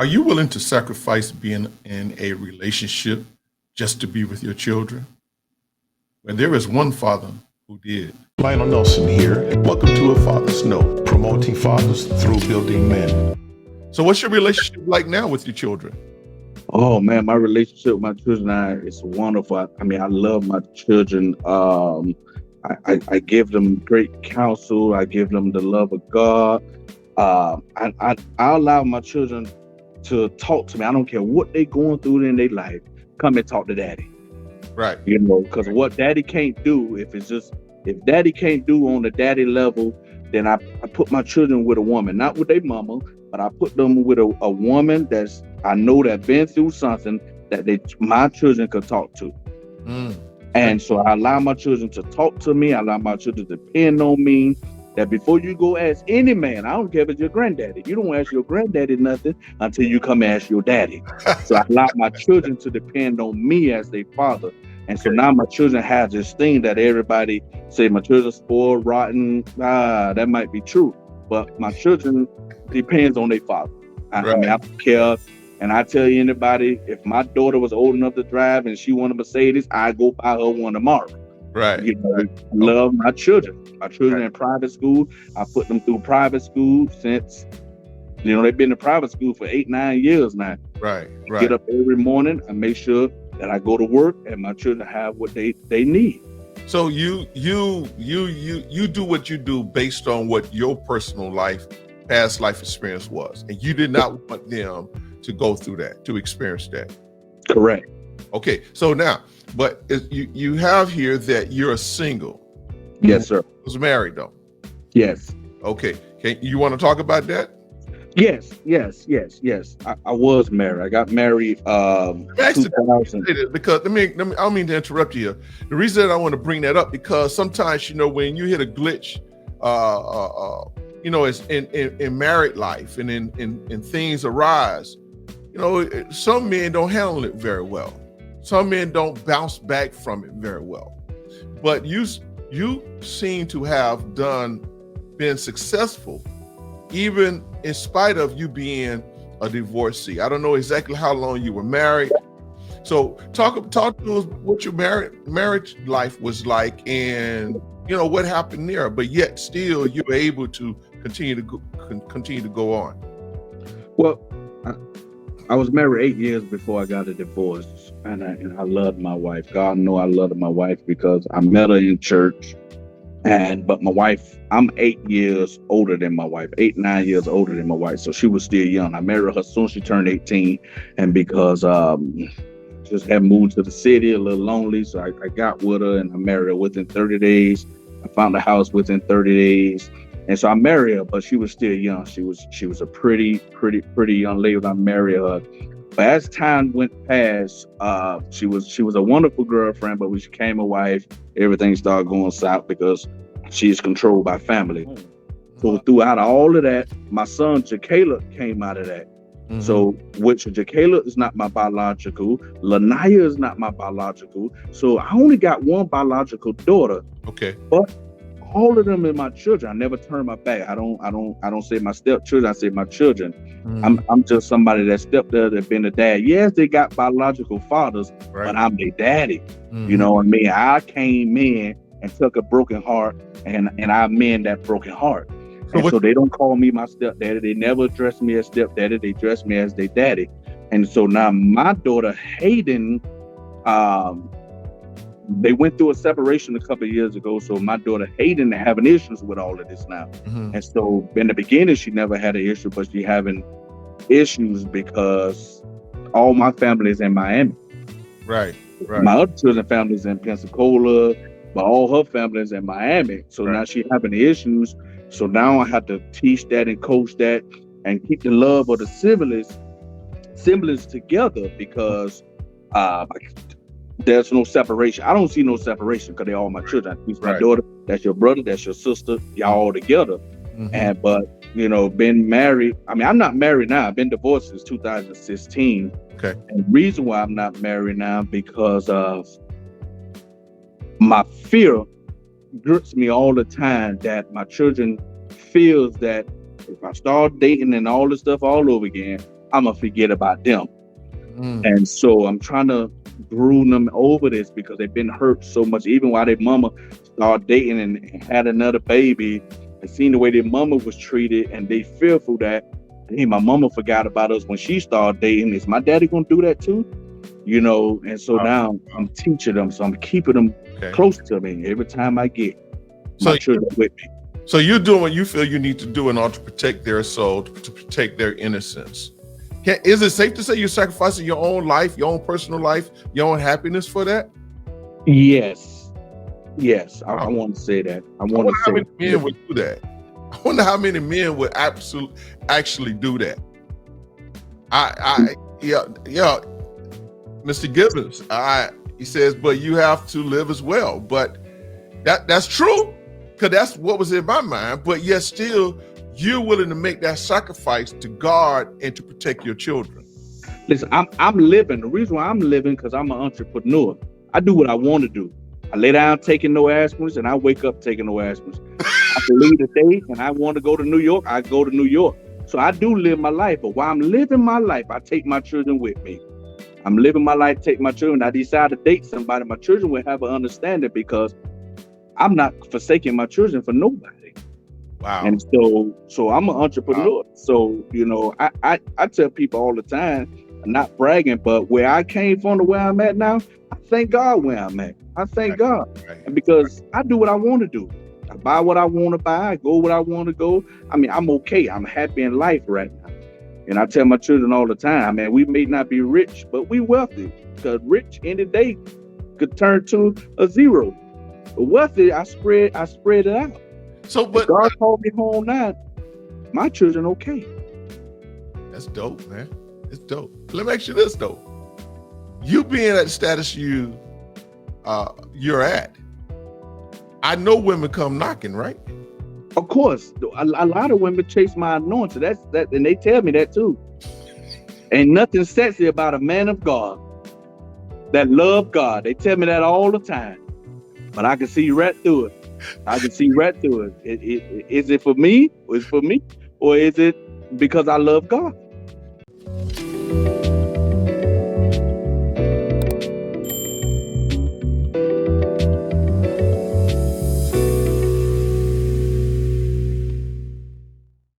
Are you willing to sacrifice being in a relationship just to be with your children? Well, there is one father who did. Lionel Nelson here, and welcome to A Father's Note, promoting fathers through building men. So, what's your relationship like now with your children? Oh man, my relationship with my children is wonderful. I mean, I love my children. I give them great counsel. I give them the love of God. I allow my children to talk to me. I don't care what they're going through in their life. Come and talk to daddy. Right. You know, because what daddy can't do, if daddy can't do on the daddy level, then I put my children with a woman, not with their mama, but I put them with a woman that's I know that been through something that my children could talk to. And so I allow my children to talk to me. I allow my children to depend on me. That before you go ask any man, I don't care if it's your granddaddy. You don't ask your granddaddy nothing until you come ask your daddy. So I allow my children to depend on me as their father. And so now my children have this thing that everybody say my children spoiled, rotten. That might be true. But my children depends on their father. I mean, I don't care. And I tell you anybody, if my daughter was old enough to drive and she wanted a Mercedes, I go buy her one tomorrow. Right. You know, I love my children. My children in private school. I put them through private school since, they've been in private school for 8-9 years now. Right. I get up every morning. I make sure that I go to work and my children have what they need. So you do what you do based on what your personal past life experience was, and you did not want them to go through that, to experience that. Correct. Okay. So now, but you have here that you're a single. Yes, sir. Was married though. Yes. Okay. You want to talk about that? Yes. I was married. I got married 2000. Because let me I don't mean to interrupt you. The reason that I want to bring that up, because sometimes when you hit a glitch, it's in married life and in things arise. Some men don't handle it very well. Some men don't bounce back from it very well. But you seem to have been successful, even in spite of you being a divorcee. I don't know exactly how long you were married. So talk to us what your marriage life was like, and what happened there. But yet still you were able to continue to go on. Well, I was married 8 years before I got a divorce, and I loved my wife. God knows I loved my wife because I met her in church. But my wife, I'm 8 years older than my wife, 8-9 years older than my wife. So she was still young. I married her soon as she turned 18. And because just had moved to the city, a little lonely. So I got with her and I married her within 30 days. I found a house within 30 days. And so I married her, but she was still young. She was a pretty young lady when I married her. But as time went past, she was a wonderful girlfriend, but when she became a wife, everything started going south because she's controlled by family. So throughout all of that, my son Jacala came out of that. So which Jacala is not my biological, Lanaya is not my biological. So I only got one biological daughter. Okay. But all of them are my children. I never turn my back. I don't say my stepchildren. I say my children. I'm just somebody that stepped there, that been a dad. Yes, they got biological fathers, but I'm their daddy. You know what I mean? I came in and took a broken heart, and I mend that broken heart. So they don't call me my stepdaddy. They never address me as stepdaddy. They address me as their daddy. And so now my daughter Hayden, they went through a separation a couple of years ago. So my daughter Hayden having issues with all of this now. And so in the beginning, she never had an issue, but she having issues because all my family is in Miami. Right. My other children family is in Pensacola, but all her family is in Miami. So now she having issues. So now I have to teach that and coach that and keep the love of the siblings together because there's no separation. I don't see no separation because they're all my children. I teach my daughter, that's your brother, that's your sister, y'all all together. But been married. I mean, I'm not married now. I've been divorced since 2016. Okay. And the reason why I'm not married now because of my fear grips me all the time that my children feels that if I start dating and all this stuff all over again, I'm gonna forget about them. Mm. And so I'm trying to groom them over this because they've been hurt so much. Even while their mama started dating and had another baby, and seen the way their mama was treated, and they fearful that, hey, my mama forgot about us when she started dating. Is my daddy gonna do that too? You know, and so now I'm teaching them, so I'm keeping them close to me every time I get my children with me. So you're doing what you feel you need to do in order to protect their soul, to protect their innocence. Is it safe to say you're sacrificing your own life, your own personal life, your own happiness for that? Yes. I want to say that. I wonder how many men would do that. I wonder how many men would actually do that. Yeah, Mr. Gibbons, he says, but you have to live as well. But that's true, because that's what was in my mind. But yet still, you're willing to make that sacrifice to guard and to protect your children. Listen, I'm living. The reason why I'm living, because I'm an entrepreneur. I do what I want to do. I lay down taking no aspirins, and I wake up taking no aspirins. I can leave the day, and I want to go to New York, I go to New York. So I do live my life. But while I'm living my life, I take my children with me. I'm living my life, take my children. I decide to date somebody, my children will have an understanding, because I'm not forsaking my children for nobody. Wow. And so I'm an entrepreneur. Wow. So, you know, I tell people all the time, I'm not bragging, but where I came from to where I'm at now, I thank God where I'm at. I thank God. And because I do what I want to do. I buy what I want to buy. I go where I want to go. I mean, I'm okay. I'm happy in life right now. And I tell my children all the time, man, we may not be rich, but we wealthy. Because rich in the day could turn to a zero. But wealthy, I spread it out. So, but if God called me home now, my children okay. That's dope, man. It's dope. Let me ask you this though: you being at the status you're at, I know women come knocking, right? Of course, a lot of women chase my anointing. That's that, and they tell me that too. Ain't nothing sexy about a man of God that love God. They tell me that all the time, but I can see right through it. Is it for me? Or is it for me? Or is it because I love God?